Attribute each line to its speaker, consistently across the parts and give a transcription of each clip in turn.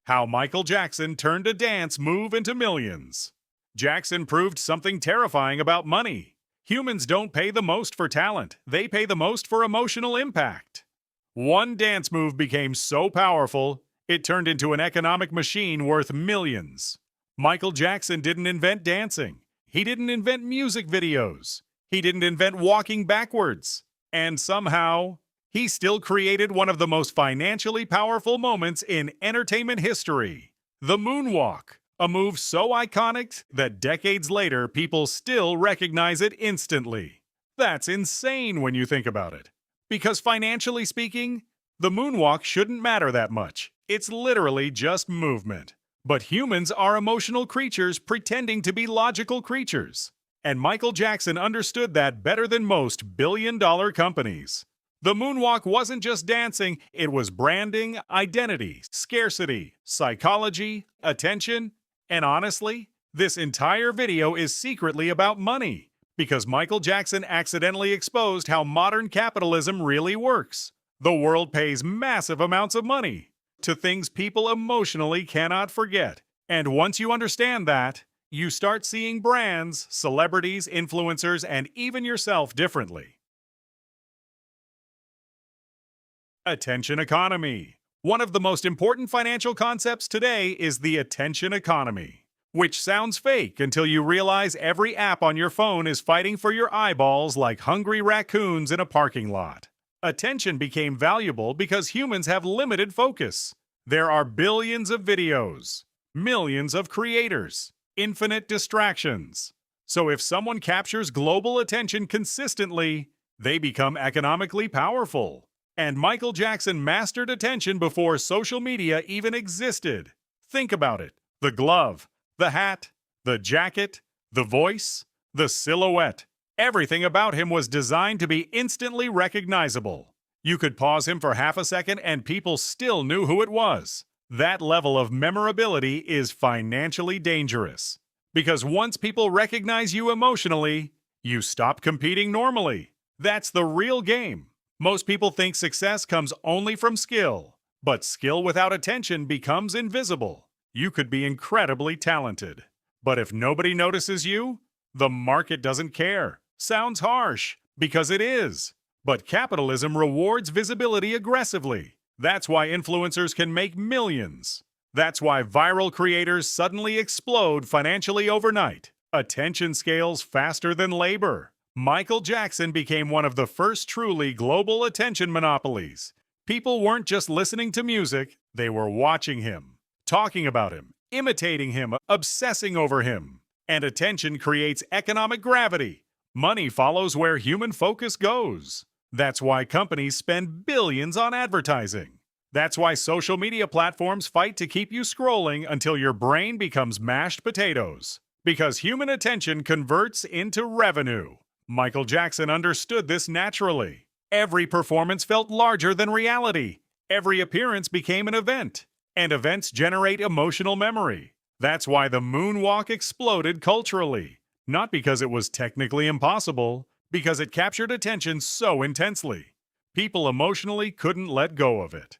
Speaker 1: How Michael Jackson turned a dance move into millions. Jackson proved something terrifying about money. Humans don't pay the most for talent, they pay the most for emotional impact. One dance move became so powerful, it turned into an economic machine worth millions. Michael Jackson didn't invent dancing. He didn't invent music videos. He didn't invent walking backwards. And somehow, he still created one of the most financially powerful moments in entertainment history, the Moonwalk, a move so iconic that decades later people still recognize it instantly. That's insane when you think about it. Because financially speaking, the Moonwalk shouldn't matter that much. It's literally just movement. But humans are emotional creatures pretending to be logical creatures. And Michael Jackson understood that better than most billion-dollar companies. The Moonwalk wasn't just dancing, it was branding, identity, scarcity, psychology, attention, and honestly, this entire video is secretly about money, because Michael Jackson accidentally exposed how modern capitalism really works. The world pays massive amounts of money to things people emotionally cannot forget. And once you understand that, you start seeing brands, celebrities, influencers, and even yourself differently. Attention economy. One of the most important financial concepts today is the attention economy, which sounds fake until you realize every app on your phone is fighting for your eyeballs like hungry raccoons in a parking lot. Attention became valuable because humans have limited focus. There are billions of videos, millions of creators, infinite distractions. So if someone captures global attention consistently, they become economically powerful. And Michael Jackson mastered attention before social media even existed. Think about it. The glove, the hat, the jacket, the voice, the silhouette. Everything about him was designed to be instantly recognizable. You could pause him for half a second and people still knew who it was. That level of memorability is financially dangerous. Because once people recognize you emotionally, you stop competing normally. That's the real game. Most people think success comes only from skill, but skill without attention becomes invisible. You could be incredibly talented, but if nobody notices you, the market doesn't care. Sounds harsh, because it is. But capitalism rewards visibility aggressively. That's why influencers can make millions. That's why viral creators suddenly explode financially overnight. Attention scales faster than labor. Michael Jackson became one of the first truly global attention monopolies. People weren't just listening to music, they were watching him, talking about him, imitating him, obsessing over him. And attention creates economic gravity. Money follows where human focus goes. That's why companies spend billions on advertising. That's why social media platforms fight to keep you scrolling until your brain becomes mashed potatoes. Because human attention converts into revenue. Michael Jackson understood this naturally. Every performance felt larger than reality. Every appearance became an event. And events generate emotional memory. That's why the Moonwalk exploded culturally. Not because it was technically impossible, because it captured attention so intensely. People emotionally couldn't let go of it.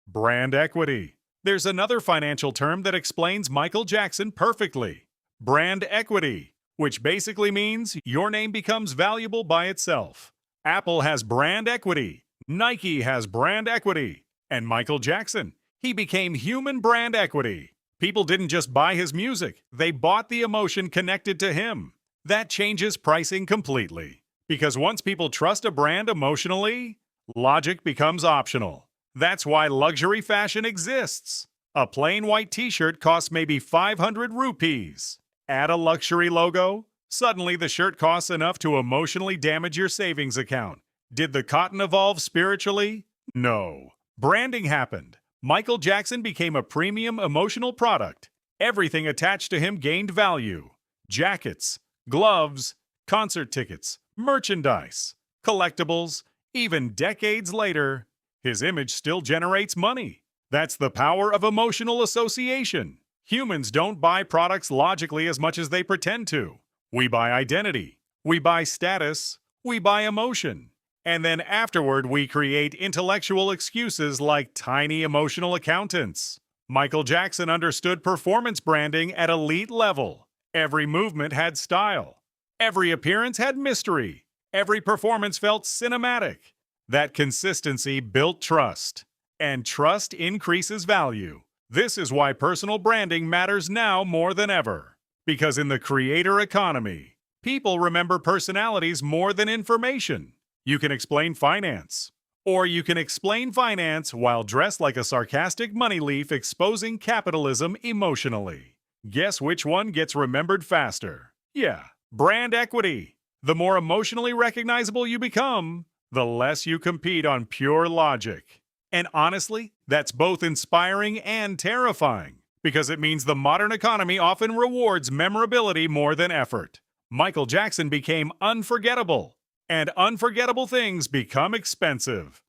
Speaker 1: Brand equity. There's another financial term that explains Michael Jackson perfectly. Brand equity, which basically means your name becomes valuable by itself. Apple has brand equity, Nike has brand equity, and Michael Jackson, he became human brand equity. People didn't just buy his music, they bought the emotion connected to him. That changes pricing completely. Because once people trust a brand emotionally, logic becomes optional. That's why luxury fashion exists. A plain white t-shirt costs maybe 500 rupees. Add a luxury logo, suddenly the shirt costs enough to emotionally damage your savings account. Did the cotton evolve spiritually? No. Branding happened. Michael Jackson became a premium emotional product. Everything attached to him gained value. Jackets, gloves, concert tickets, merchandise, collectibles. Even decades later, his image still generates money. That's the power of emotional association. Humans don't buy products logically as much as they pretend to. We buy identity. We buy status. We buy emotion. And then afterward, we create intellectual excuses like tiny emotional accountants. Michael Jackson understood performance branding at elite level. Every movement had style. Every appearance had mystery. Every performance felt cinematic. That consistency built trust. And trust increases value. This is why personal branding matters now more than ever. Because in the creator economy, people remember personalities more than information. You can explain finance. Or you can explain finance while dressed like a sarcastic money leaf exposing capitalism emotionally. Guess which one gets remembered faster? Yeah, brand equity. The more emotionally recognizable you become, the less you compete on pure logic. And honestly, that's both inspiring and terrifying, because it means the modern economy often rewards memorability more than effort. Michael Jackson became unforgettable, and unforgettable things become expensive.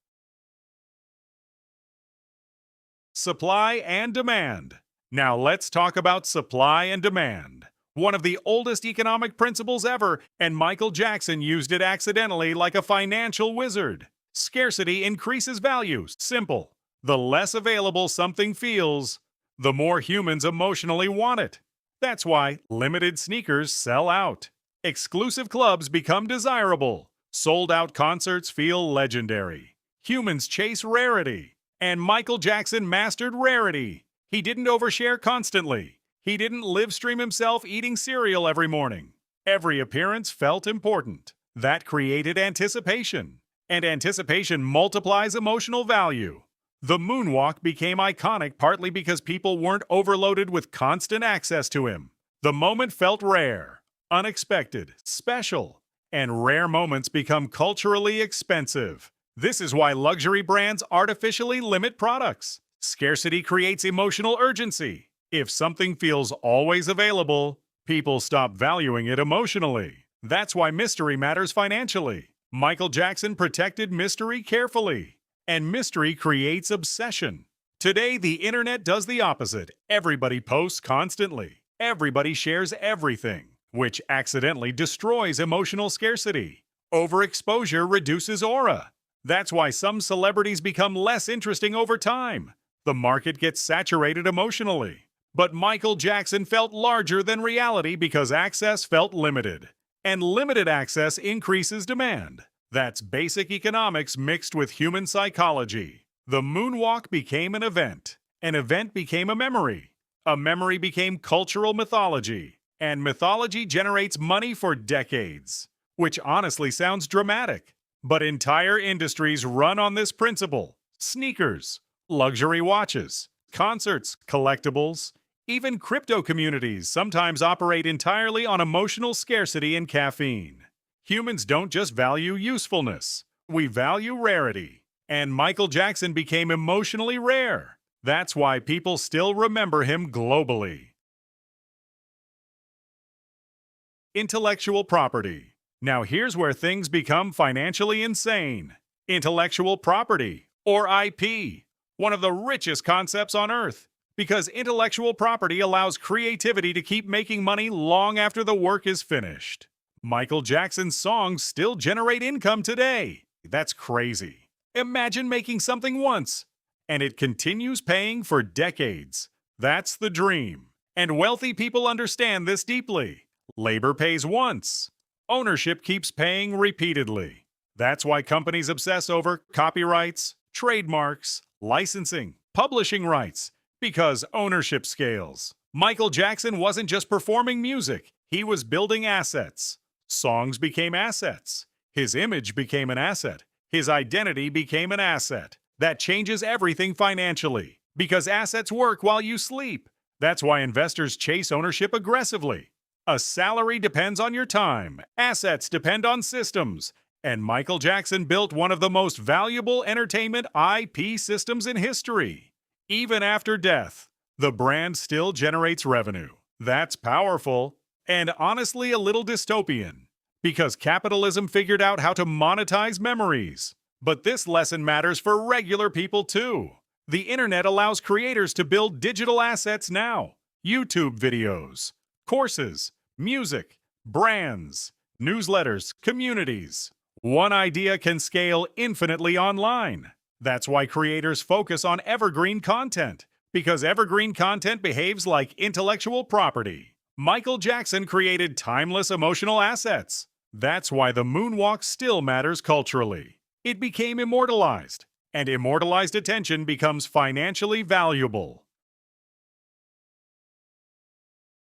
Speaker 1: Supply and demand. Now let's talk about supply and demand. One of the oldest economic principles ever, and Michael Jackson used it accidentally like a financial wizard. Scarcity increases value. Simple. The less available something feels, the more humans emotionally want it. That's why limited sneakers sell out. Exclusive clubs become desirable. Sold-out concerts feel legendary. Humans chase rarity. And Michael Jackson mastered rarity. He didn't overshare constantly. He didn't live stream himself eating cereal every morning. Every appearance felt important. That created anticipation. And anticipation multiplies emotional value. The Moonwalk became iconic partly because people weren't overloaded with constant access to him. The moment felt rare, unexpected, special. And rare moments become culturally expensive. This is why luxury brands artificially limit products. Scarcity creates emotional urgency. If something feels always available, people stop valuing it emotionally. That's why mystery matters financially. Michael Jackson protected mystery carefully. And mystery creates obsession. Today, the internet does the opposite. Everybody posts constantly. Everybody shares everything, which accidentally destroys emotional scarcity. Overexposure reduces aura. That's why some celebrities become less interesting over time. The market gets saturated emotionally. But Michael Jackson felt larger than reality because access felt limited. And limited access increases demand. That's basic economics mixed with human psychology. The Moonwalk became an event. An event became a memory. A memory became cultural mythology. And mythology generates money for decades. Which honestly sounds dramatic. But entire industries run on this principle. Sneakers, luxury watches, concerts, collectibles, even crypto communities sometimes operate entirely on emotional scarcity and caffeine. Humans don't just value usefulness. We value rarity. And Michael Jackson became emotionally rare. That's why people still remember him globally. Intellectual property. Now here's where things become financially insane. Intellectual property, or IP, one of the richest concepts on Earth. Because intellectual property allows creativity to keep making money long after the work is finished. Michael Jackson's songs still generate income today. That's crazy. Imagine making something once, and it continues paying for decades. That's the dream. And wealthy people understand this deeply. Labor pays once. Ownership keeps paying repeatedly. That's why companies obsess over copyrights, trademarks, licensing, publishing rights, because ownership scales. Michael Jackson wasn't just performing music, he was building assets. Songs became assets. His image became an asset. His identity became an asset. That changes everything financially, because assets work while you sleep. That's why investors chase ownership aggressively. A salary depends on your time. Assets depend on systems. And Michael Jackson built one of the most valuable entertainment IP systems in history. Even after death, the brand still generates revenue. That's powerful, and honestly a little dystopian, because capitalism figured out how to monetize memories. But this lesson matters for regular people too. The internet allows creators to build digital assets now. YouTube videos, courses, music, brands, newsletters, communities. One idea can scale infinitely online. That's why creators focus on evergreen content, because evergreen content behaves like intellectual property. Michael Jackson created timeless emotional assets. That's why the moonwalk still matters culturally. It became immortalized, and immortalized attention becomes financially valuable.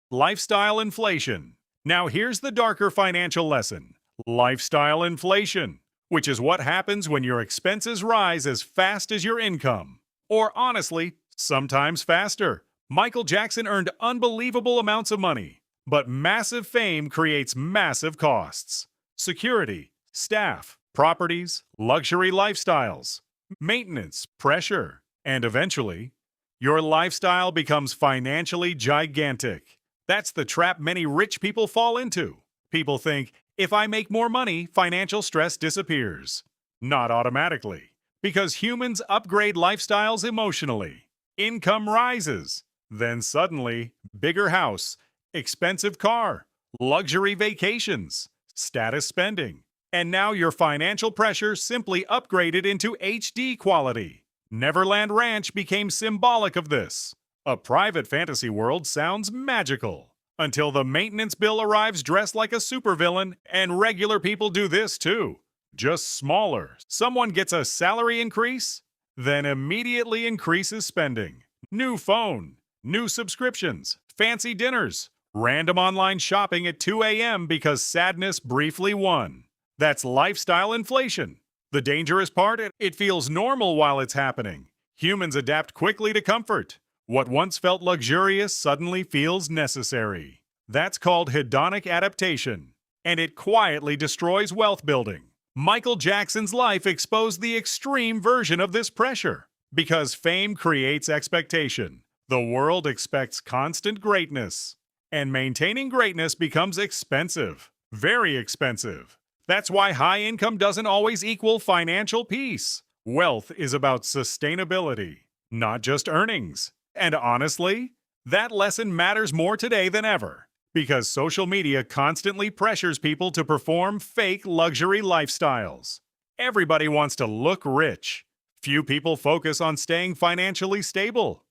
Speaker 1: Lifestyle inflation. Now here's the darker financial lesson. Lifestyle inflation, which is what happens when your expenses rise as fast as your income. Or honestly, sometimes faster. Michael Jackson earned unbelievable amounts of money, but massive fame creates massive costs. Security, staff, properties, luxury lifestyles, maintenance, pressure, and eventually, your lifestyle becomes financially gigantic. That's the trap many rich people fall into. People think, if I make more money, financial stress disappears. Not automatically, because humans upgrade lifestyles emotionally. Income rises. Then suddenly, bigger house, expensive car, luxury vacations, status spending. And now your financial pressure simply upgraded into HD quality. Neverland Ranch became symbolic of this. A private fantasy world sounds magical. Until the maintenance bill arrives dressed like a supervillain, and regular people do this too. Just smaller. Someone gets a salary increase, then immediately increases spending. New phone, new subscriptions, fancy dinners, random online shopping at 2 a.m. because sadness briefly won. That's lifestyle inflation. The dangerous part, it feels normal while it's happening. Humans adapt quickly to comfort. What once felt luxurious suddenly feels necessary. That's called hedonic adaptation, and it quietly destroys wealth building. Michael Jackson's life exposed the extreme version of this pressure. Because fame creates expectation. The world expects constant greatness. And maintaining greatness becomes expensive. Very expensive. That's why high income doesn't always equal financial peace. Wealth is about sustainability, not just earnings. And honestly, that lesson matters more today than ever, because social media constantly pressures people to perform fake luxury lifestyles. Everybody wants to look rich. Few people focus on staying financially stable.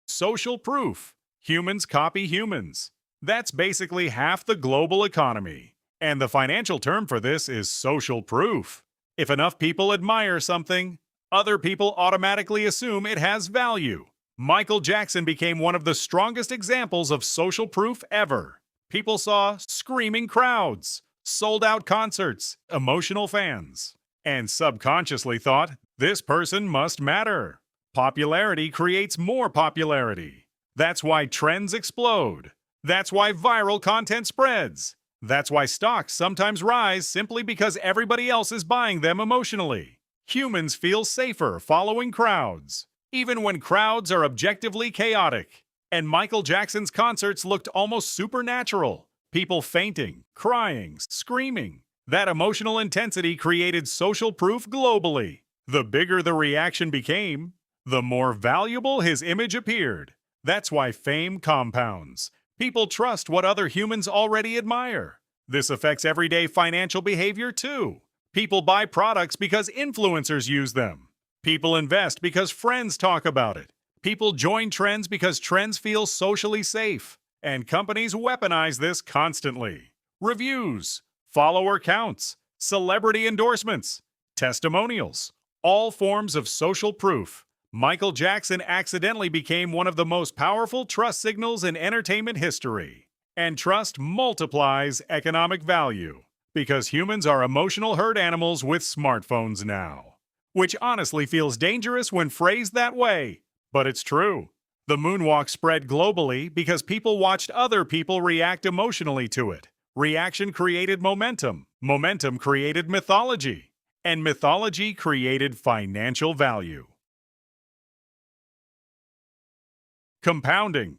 Speaker 1: Social proof. Humans copy humans. That's basically half the global economy. And the financial term for this is social proof. If enough people admire something, other people automatically assume it has value. Michael Jackson became one of the strongest examples of social proof ever. People saw screaming crowds, sold-out concerts, emotional fans, and subconsciously thought, this person must matter. Popularity creates more popularity. That's why trends explode. That's why viral content spreads. That's why stocks sometimes rise simply because everybody else is buying them emotionally. Humans feel safer following crowds, even when crowds are objectively chaotic. And Michael Jackson's concerts looked almost supernatural. People fainting, crying, screaming. That emotional intensity created social proof globally. The bigger the reaction became, the more valuable his image appeared. That's why fame compounds. People trust what other humans already admire. This affects everyday financial behavior too. People buy products because influencers use them. People invest because friends talk about it. People join trends because trends feel socially safe. And companies weaponize this constantly. Reviews, follower counts, celebrity endorsements, testimonials, all forms of social proof. Michael Jackson accidentally became one of the most powerful trust signals in entertainment history. And trust multiplies economic value. Because humans are emotional herd animals with smartphones now. Which honestly feels dangerous when phrased that way. But it's true. The moonwalk spread globally because people watched other people react emotionally to it. Reaction created momentum. Momentum created mythology. And mythology created financial value. Compounding.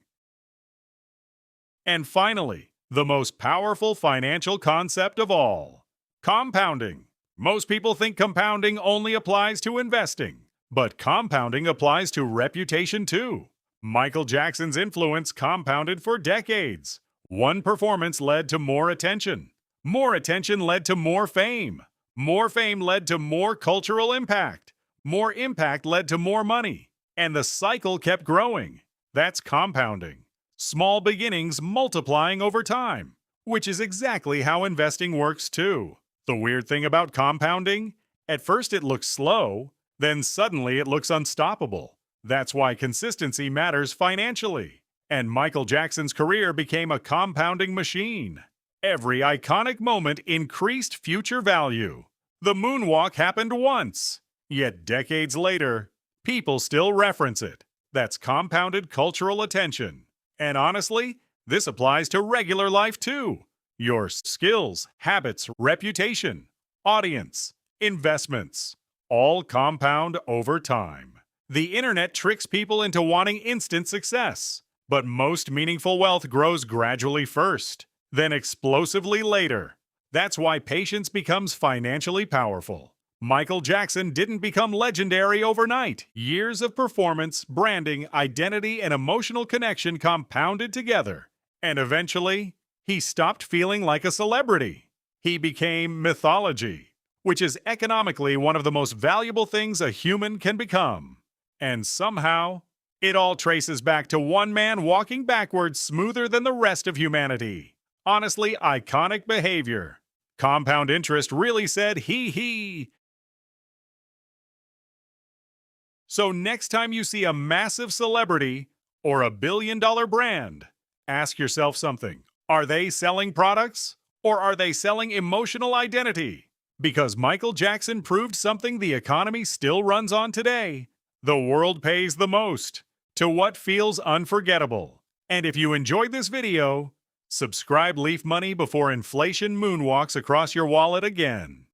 Speaker 1: And finally, the most powerful financial concept of all. Compounding. Most people think compounding only applies to investing, but compounding applies to reputation too. Michael Jackson's influence compounded for decades. One performance led to more attention. More attention led to more fame. More fame led to more cultural impact. More impact led to more money. And the cycle kept growing. That's compounding. Small beginnings multiplying over time, which is exactly how investing works too. The weird thing about compounding? At first it looks slow, then suddenly it looks unstoppable. That's why consistency matters financially. And Michael Jackson's career became a compounding machine. Every iconic moment increased future value. The moonwalk happened once, yet decades later, people still reference it. That's compounded cultural attention. And honestly, this applies to regular life too. Your skills, habits, reputation, audience, investments, all compound over time. The internet tricks people into wanting instant success, but most meaningful wealth grows gradually first, then explosively later. That's why patience becomes financially powerful. Michael Jackson didn't become legendary overnight. Years of performance, branding, identity, and emotional connection compounded together. And eventually, he stopped feeling like a celebrity. He became mythology, which is economically one of the most valuable things a human can become. And somehow, it all traces back to one man walking backwards smoother than the rest of humanity. Honestly, iconic behavior. Compound interest really said he. So next time you see a massive celebrity or a billion-dollar brand, ask yourself something. Are they selling products or are they selling emotional identity? Because Michael Jackson proved something the economy still runs on today. The world pays the most to what feels unforgettable. And if you enjoyed this video, subscribe Leaf Money before inflation moonwalks across your wallet again.